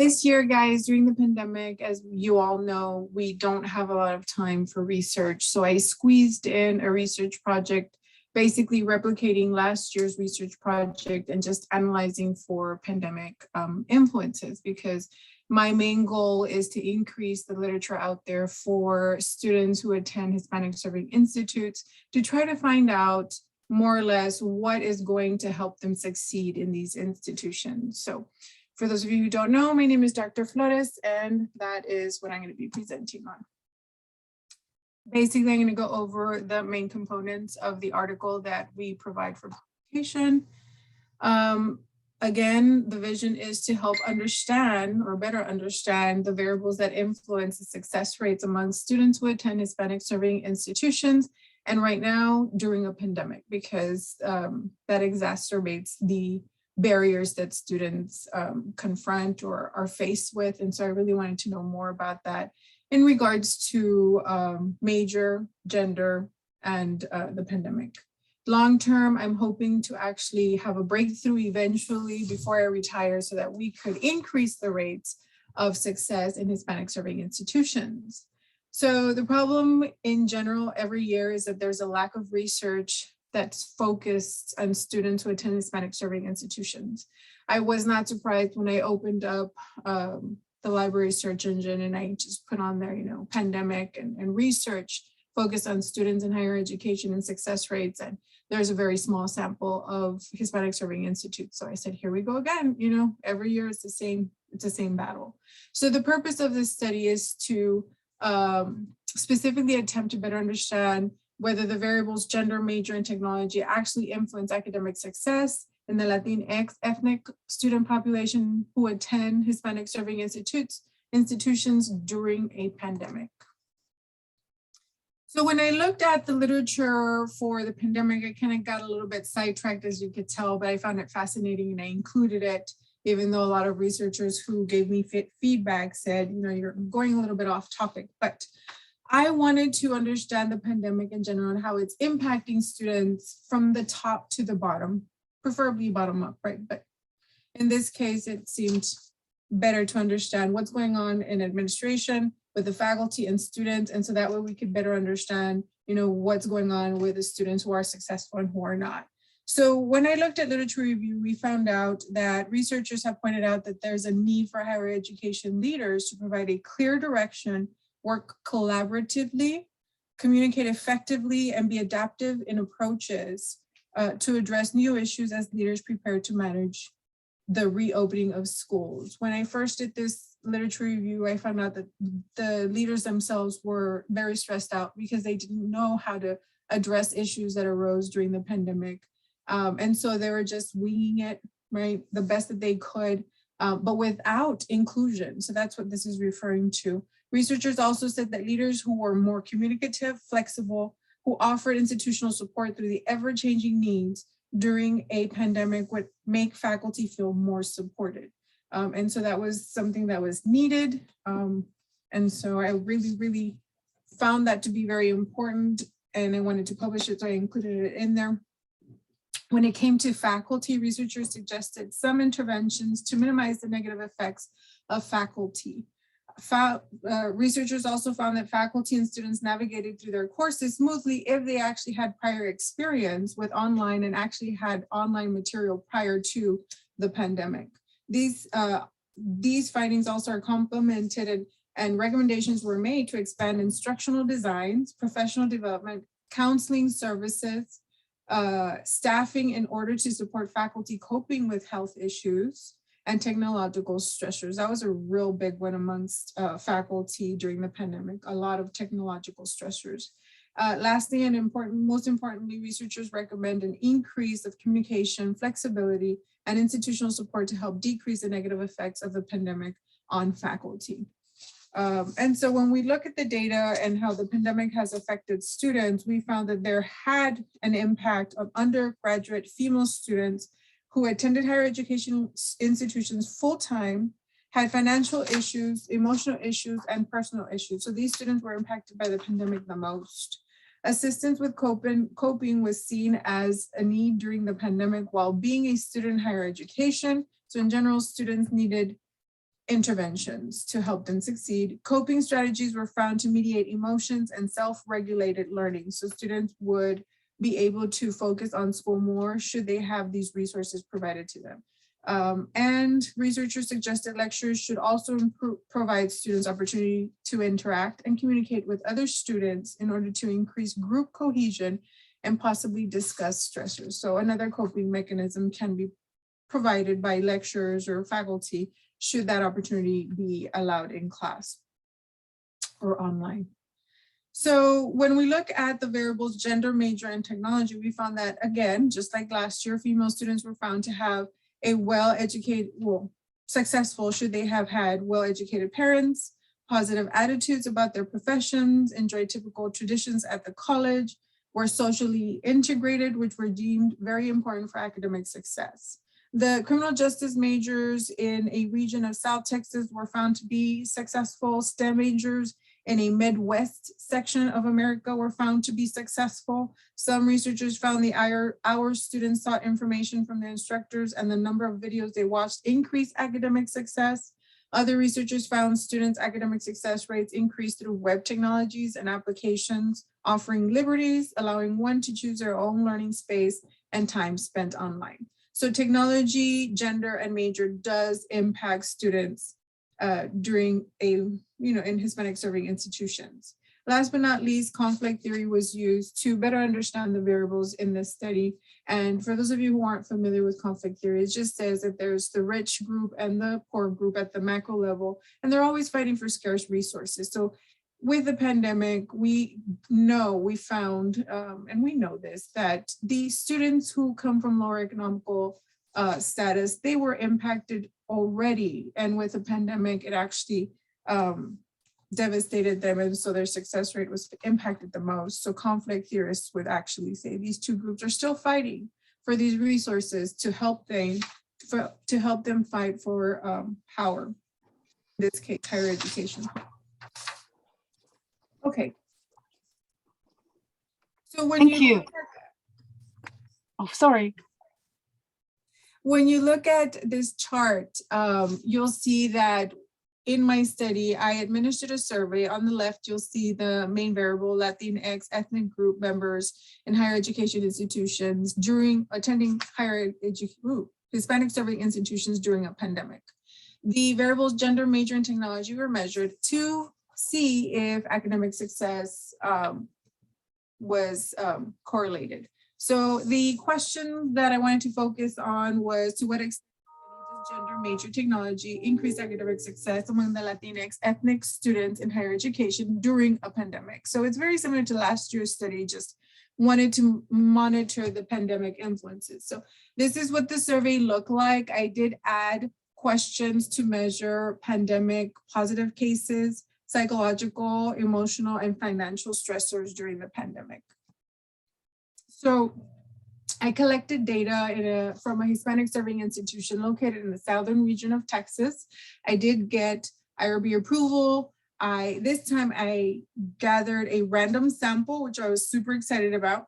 This year, guys, during the pandemic, as you all know, we don't have a lot of time for research. So I squeezed in a research project, basically replicating last year's research project and just analyzing for pandemic influences, because my main goal is to increase the literature out there for students who attend Hispanic Serving Institutes to try to find out more or less what is going to help them succeed in these institutions. So for those of you who don't know, my name is Dr. Flores, and that is what I'm going to be presenting on. Basically, I'm going to go over the main components of the article that we provide for publication. Again, the vision is to help understand or better understand the variables that influence the success rates among students who attend Hispanic Serving Institutions, and right now during a pandemic, because that exacerbates the barriers that students confront or are faced with. And so I really wanted to know more about that in regards to major, gender, and the pandemic. Long term, I'm hoping to actually have a breakthrough eventually before I retire so that we could increase the rates of success in Hispanic Serving Institutions. So the problem in general every year is that there's a lack of research that's focused on students who attend Hispanic Serving Institutions. I was not surprised when I opened up the library search engine and I just put on there, pandemic and research focused on students in higher education and success rates. And there's a very small sample of Hispanic Serving Institutes. So I said, here we go again, every year it's the same battle. So the purpose of this study is to specifically attempt to better understand whether the variables gender, major, and technology actually influence academic success in the Latinx ethnic student population who attend Hispanic Serving institutions during a pandemic. So when I looked at the literature for the pandemic, I kind of got a little bit sidetracked, as you could tell, but I found it fascinating and I included it, even though a lot of researchers who gave me feedback said, you're going a little bit off topic. But I wanted to understand the pandemic in general and how it's impacting students from the top to the bottom, preferably bottom up, right? But in this case, it seemed better to understand what's going on in administration with the faculty and students. And so that way we could better understand, what's going on with the students who are successful and who are not. So when I looked at literature review, we found out that researchers have pointed out that there's a need for higher education leaders to provide a clear direction, work collaboratively, communicate effectively, and be adaptive in approaches to address new issues as leaders prepare to manage the reopening of schools. When I first did this literature review, I found out that the leaders themselves were very stressed out because they didn't know how to address issues that arose during the pandemic. And so they were just winging it, right, the best that they could, but without inclusion. So that's what this is referring to. Researchers also said that leaders who were more communicative, flexible, who offered institutional support through the ever-changing needs during a pandemic would make faculty feel more supported. And so that was something that was needed. And so I really, really found that to be very important and I wanted to publish it, so I included it in there. When it came to faculty, researchers suggested some interventions to minimize the negative effects of faculty. Researchers also found that faculty and students navigated through their courses smoothly if they actually had prior experience with online and actually had online material prior to the pandemic. These findings also are complemented and recommendations were made to expand instructional designs, professional development, counseling services, staffing in order to support faculty coping with health issues and technological stressors. That was a real big one amongst faculty during the pandemic, a lot of technological stressors. Lastly, and most importantly, researchers recommend an increase of communication, flexibility, and institutional support to help decrease the negative effects of the pandemic on faculty. And so when we look at the data and how the pandemic has affected students, we found that there had an impact on undergraduate female students who attended higher education institutions full-time, had financial issues, emotional issues, and personal issues. So these students were impacted by the pandemic the most. Assistance with coping was seen as a need during the pandemic while being a student in higher education. So in general, students needed interventions to help them succeed. Coping strategies were found to mediate emotions and self-regulated learning. So students would be able to focus on school more should they have these resources provided to them. And researchers suggested lectures should also provide students opportunity to interact and communicate with other students in order to increase group cohesion and possibly discuss stressors. So another coping mechanism can be provided by lecturers or faculty should that opportunity be allowed in class or online. So when we look at the variables gender, major, and technology, we found that, again, just like last year, female students were found to have a well-educated, successful should they have had well-educated parents, positive attitudes about their professions, enjoy typical traditions at the college, were socially integrated, which were deemed very important for academic success. The criminal justice majors in a region of South Texas were found to be successful. STEM majors in a Midwest section of America were found to be successful. Some researchers found the hour students sought information from their instructors and the number of videos they watched increased academic success. Other researchers found students' academic success rates increased through web technologies and applications, offering liberties, allowing one to choose their own learning space and time spent online. So technology, gender, and major does impact students during in Hispanic serving institutions. Last but not least, conflict theory was used to better understand the variables in this study. And for those of you who aren't familiar with conflict theory, it just says that there's the rich group and the poor group at the macro level, and they're always fighting for scarce resources. So with the pandemic, we found, and we know this, that the students who come from lower economical status, they were impacted already. And with the pandemic, it actually devastated them. And so their success rate was impacted the most. So conflict theorists would actually say these two groups are still fighting for these resources to help them fight for power, in this case, higher education. Okay. So when when you look at this chart, you'll see that in my study, I administered a survey. On the left, you'll see the main variable, Latinx ethnic group members in higher education institutions during attending Hispanic serving institutions during a pandemic. The variables gender, major, and technology were measured to see if academic success was correlated. So the question that I wanted to focus on was, to what extent does gender, major, technology increase academic success among the Latinx ethnic students in higher education during a pandemic? So it's very similar to last year's study, just wanted to monitor the pandemic influences. So this is what the survey looked like. I did add questions to measure pandemic positive cases, psychological, emotional, and financial stressors during the pandemic. So I collected data from a Hispanic serving institution located in the southern region of Texas. I did get IRB approval. This time I gathered a random sample, which I was super excited about.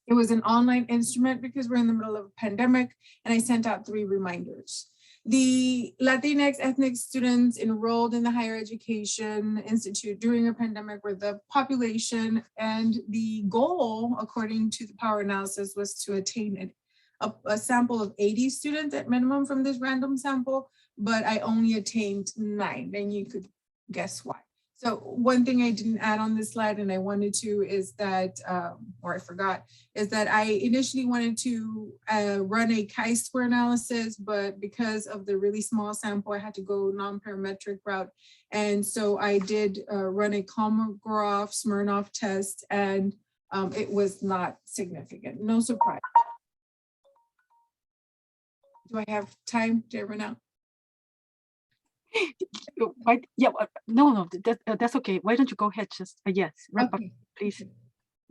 It was an online instrument because we're in the middle of a pandemic, and I sent out 3 reminders. The Latinx ethnic students enrolled in the higher education institute during a pandemic were the population, and the goal, according to the power analysis, was to attain a sample of 80 students at minimum from this random sample, but I only attained 9, and you could guess why. So one thing I didn't add on this slide, and I wanted to, is that, or I forgot, is that I initially wanted to run a chi-square analysis, but because of the really small sample, I had to go nonparametric route. And so I did run a Kolmogorov-Smirnov test, and it was not significant. No surprise. Do I have time to run out? Yeah, no, that's okay. Why don't you go ahead? Just yes, wrap up, please.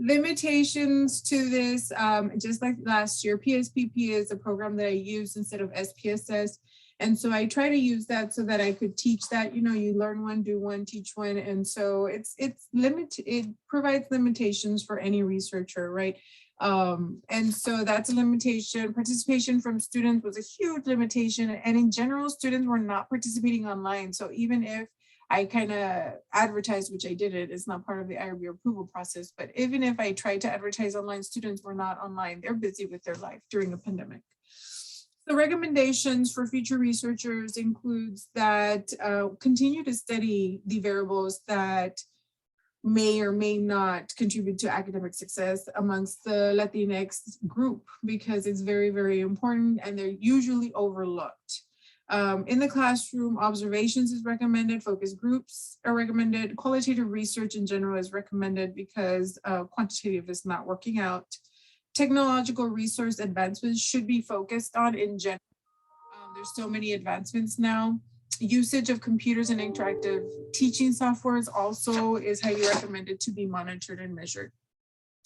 Limitations to this, just like last year, PSPP is a program that I use instead of SPSS. And so I try to use that so that I could teach that, you learn one, do one, teach one. And so it provides limitations for any researcher, right? And so that's a limitation. Participation from students was a huge limitation. And in general, students were not participating online. So even if I kind of advertised, which I didn't, it's not part of the IRB approval process, but even if I tried to advertise online, students were not online. They're busy with their life during a pandemic. The recommendations for future researchers includes that continue to study the variables that may or may not contribute to academic success amongst the Latinx group, because it's very, very important and they're usually overlooked. In the classroom, observations is recommended, focus groups are recommended, qualitative research in general is recommended because quantitative is not working out. Technological resource advancements should be focused on in general. There's so many advancements now. Usage of computers and interactive teaching softwares also is highly recommended to be monitored and measured.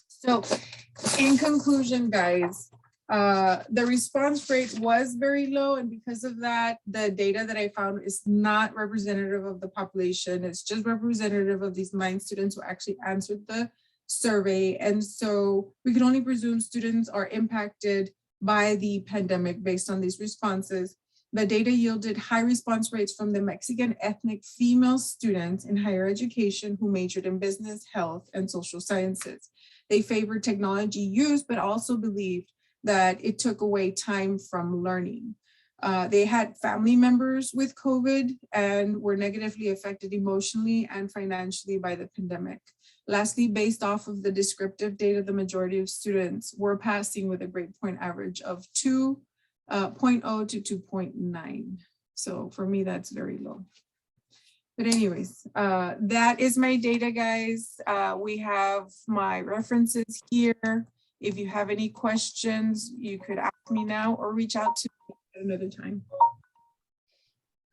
So in conclusion, guys, the response rate was very low, and because of that, the data that I found is not representative of the population. It's just representative of these 9 students who actually answered the survey. And so we can only presume students are impacted by the pandemic based on these responses. The data yielded high response rates from the Mexican ethnic female students in higher education who majored in business, health, and social sciences. They favored technology use, but also believed that it took away time from learning. They had family members with COVID and were negatively affected emotionally and financially by the pandemic. Lastly, based off of the descriptive data, the majority of students were passing with a grade point average of 2.0 to 2.9. So for me, that's very low. But anyways, that is my data, guys. We have my references here. If you have any questions, you could ask me now or reach out to me at another time.